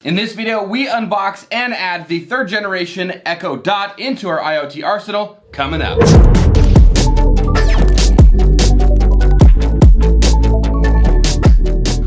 In this video, we unbox and add the 3rd generation Echo Dot into our IoT arsenal, coming up.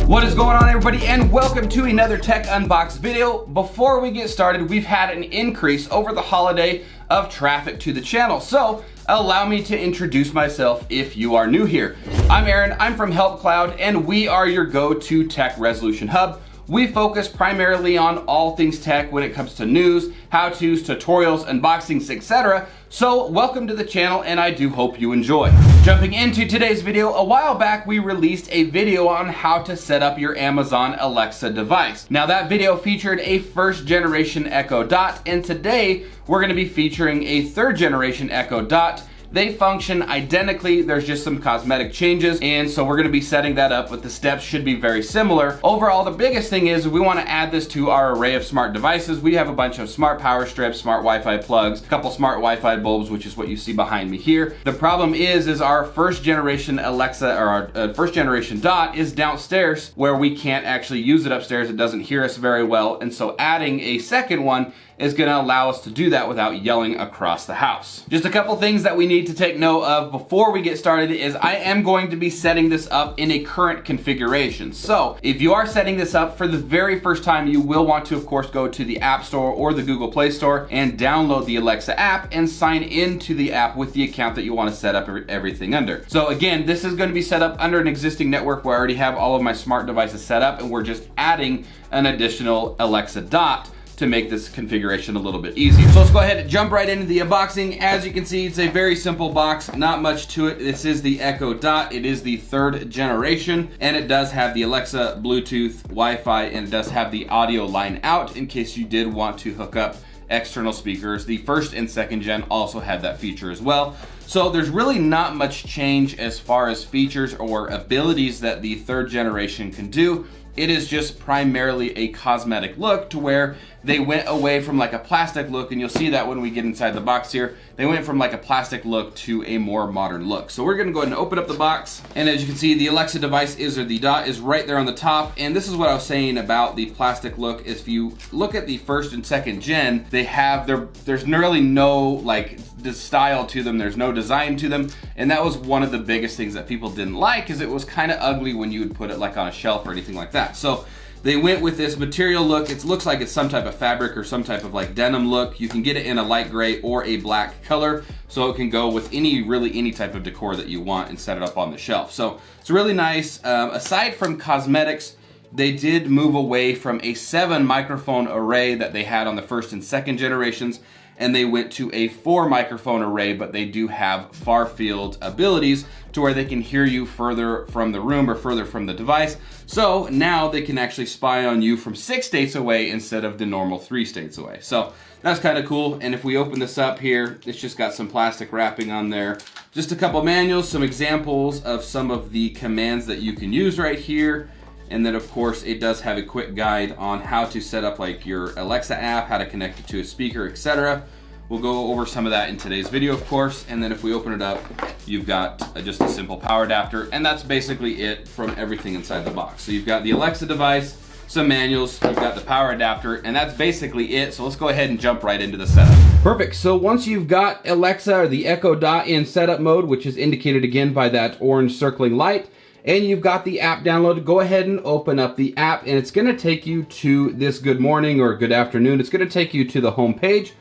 What is going on, everybody, and welcome to another Tech Unbox video. Before we get started, we've had an increase over the holiday of traffic to the channel, so allow me to introduce myself if you are new here. I'm Aaron, I'm from Help Cloud, and we are your go-to tech resolution hub. We focus primarily on all things tech when it comes to news, how-tos, tutorials, unboxings, etc. So welcome to the channel, and I do hope you enjoy. Jumping into today's video, a while back we released a video on how to set up your Amazon Alexa device. Now that video featured a 1st generation Echo Dot, and today we're going to be featuring a 3rd generation Echo Dot. They function identically, there's just some cosmetic changes, and so we're gonna be setting that up, but the steps should be very similar. Overall, the biggest thing is we wanna add this to our array of smart devices. We have a bunch of smart power strips, smart Wi-Fi plugs, a couple smart Wi-Fi bulbs, which is what you see behind me here. The problem is our 1st generation Alexa, or our 1st generation Dot is downstairs where we can't actually use it upstairs. It doesn't hear us very well, and so adding a 2nd one is gonna allow us to do that without yelling across the house. Just a couple things that we need to take note of before we get started is I am going to be setting this up in a current configuration. So if you are setting this up for the very first time, you will want to, of course, go to the App Store or the Google Play Store and download the Alexa app and sign into the app with the account that you wanna set up everything under. So again, this is gonna be set up under an existing network where I already have all of my smart devices set up, and we're just adding an additional Alexa Dot to make this configuration a little bit easier. So let's go ahead and jump right into the unboxing. As you can see, it's a very simple box, not much to it. This is the Echo Dot. It is the 3rd generation, and it does have the Alexa, Bluetooth, Wi-Fi, and it does have the audio line out in case you did want to hook up external speakers. The 1st and 2nd gen also had that feature as well. So there's really not much change as far as features or abilities that the 3rd generation can do. It is just primarily a cosmetic look to where they went away from like a plastic look, and you'll see that when we get inside the box here. They went from like a plastic look to a more modern look. So we're gonna go ahead and open up the box, and as you can see, the Alexa device or the Dot is right there on the top. And this is what I was saying about the plastic look. If you look at the 1st and 2nd gen, they have there's really no like the style to them, there's no design to them, and that was one of the biggest things that people didn't like, is it was kind of ugly when you would put it like on a shelf or anything like that. So they went with this material look. It looks like it's some type of fabric or some type of like denim look. You can get it in a light gray or a black color, so it can go with any type of decor that you want and set it up on the shelf. So it's really nice. Aside from cosmetics, they did move away from a 7 microphone array that they had on the 1st and 2nd generations, and they went to a 4 microphone array, but they do have far field abilities to where they can hear you further from the room or further from the device. So now they can actually spy on you from 6 states away instead of the normal 3 states away. So that's kind of cool. And if we open this up here, it's just got some plastic wrapping on there. Just a couple manuals, some examples of some of the commands that you can use right here. And then of course it does have a quick guide on how to set up like your Alexa app, how to connect it to a speaker, etc. We'll go over some of that in today's video, of course. And then if we open it up, you've got just a simple power adapter, and that's basically it from everything inside the box. So you've got the Alexa device, some manuals, you've got the power adapter, and that's basically it. So let's go ahead and jump right into the setup. Perfect. So once you've got Alexa or the Echo Dot in setup mode, which is indicated again by that orange circling light, and you've got the app downloaded, go ahead and open up the app, and it's gonna take you to this good morning or good afternoon. It's gonna take you to the home page.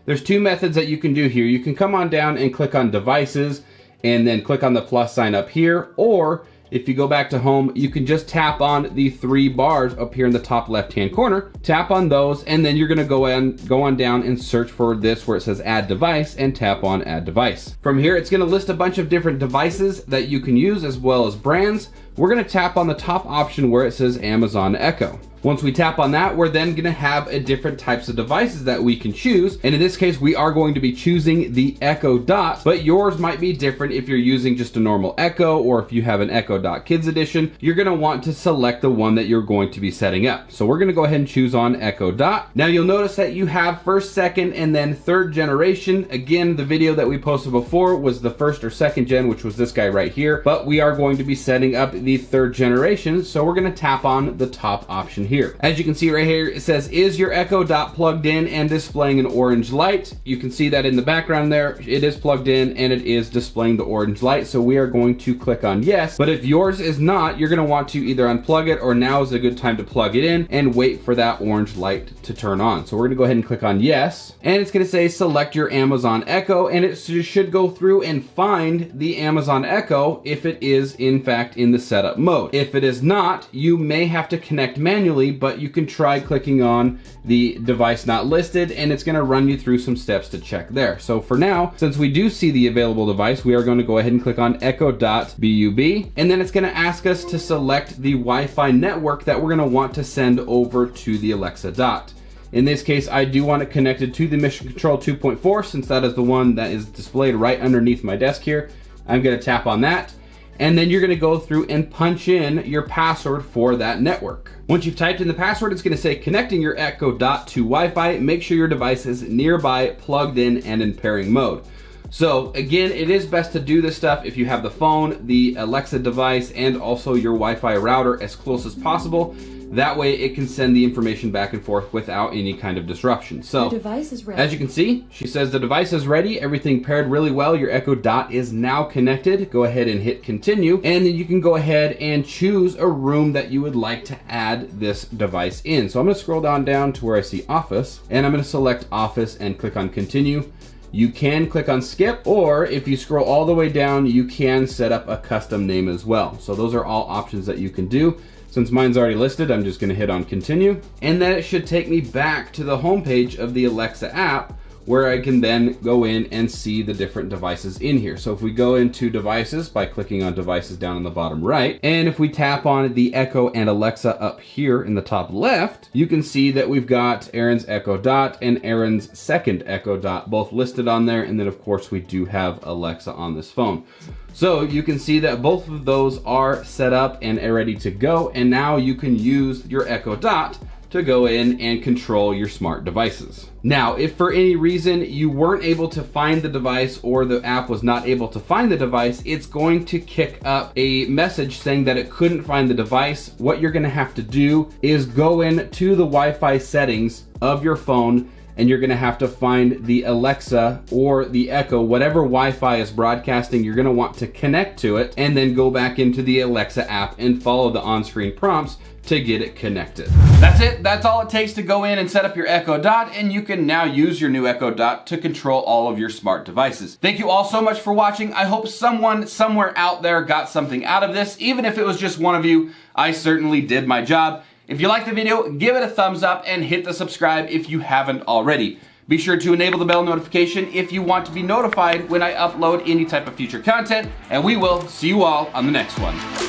There's 2 methods that you can do here. You can come on down and click on devices and then click on the plus sign up here, or if you go back to home, you can just tap on the 3 bars up here in the top left-hand corner. Tap on those, and then you're gonna go on down and search for this where it says add device, and tap on add device. From here, it's gonna list a bunch of different devices that you can use as well as brands. We're gonna tap on the top option where it says Amazon Echo. Once we tap on that, we're then gonna have a different types of devices that we can choose. And in this case, we are going to be choosing the Echo Dot, but yours might be different if you're using just a normal Echo, or if you have an Echo Dot Kids Edition, you're gonna want to select the one that you're going to be setting up. So we're gonna go ahead and choose on Echo Dot. Now you'll notice that you have 1st, 2nd, and then 3rd generation. Again, the video that we posted before was the 1st or 2nd gen, which was this guy right here, but we are going to be setting up the 3rd generation. So we're gonna tap on the top option here. As you can see right here, it says, is your Echo Dot plugged in and displaying an orange light? You can see that in the background there, it is plugged in and it is displaying the orange light. So we are going to click on yes. But if yours is not, you're gonna want to either unplug it, or now is a good time to plug it in and wait for that orange light to turn on. So we're gonna go ahead and click on yes. And it's gonna say select your Amazon Echo, and it should go through and find the Amazon Echo if it is in fact in the setup mode. If it is not, you may have to connect manually, but you can try clicking on the device not listed and it's gonna run you through some steps to check there. So for now, since we do see the available device, we are going to go ahead and click on Echo.bub, and then it's gonna ask us to select the Wi-Fi network that we're gonna want to send over to the Alexa Dot. In this case, I do want it connected to the Mission Control 2.4, since that is the one that is displayed right underneath my desk here. I'm gonna tap on that, and then you're gonna go through and punch in your password for that network. Once you've typed in the password, it's gonna say connecting your Echo Dot to Wi-Fi. Make sure your device is nearby, plugged in, and in pairing mode. So again, it is best to do this stuff if you have the phone, the Alexa device, and also your Wi-Fi router as close as possible. That way it can send the information back and forth without any kind of disruption. So, your device is ready. As you can see, she says the device is ready, everything paired really well, your Echo Dot is now connected. Go ahead and hit continue, and then you can go ahead and choose a room that you would like to add this device in. So I'm gonna scroll down to where I see office, and I'm gonna select office and click on continue. You can click on skip, or if you scroll all the way down, you can set up a custom name as well. So those are all options that you can do. Since mine's already listed, I'm just gonna hit on continue, and then it should take me back to the homepage of the Alexa app, where I can then go in and see the different devices in here. So if we go into devices by clicking on devices down in the bottom right, and if we tap on the Echo and Alexa up here in the top left, you can see that we've got Aaron's Echo Dot and Aaron's second Echo Dot both listed on there. And then of course we do have Alexa on this phone. So you can see that both of those are set up and are ready to go. And now you can use your Echo Dot to go in and control your smart devices. Now, if for any reason you weren't able to find the device, or the app was not able to find the device, it's going to kick up a message saying that it couldn't find the device. What you're gonna have to do is go in to the Wi-Fi settings of your phone, and you're gonna have to find the Alexa or the Echo, whatever Wi-Fi is broadcasting, you're gonna want to connect to it, and then go back into the Alexa app and follow the on-screen prompts to get it connected. That's it. That's all it takes to go in and set up your Echo Dot, and you can now use your new Echo Dot to control all of your smart devices. Thank you all so much for watching. I hope someone somewhere out there got something out of this. Even if it was just one of you, I certainly did my job. If you liked the video, give it a thumbs up and hit the subscribe if you haven't already. Be sure to enable the bell notification if you want to be notified when I upload any type of future content, and we will see you all on the next one.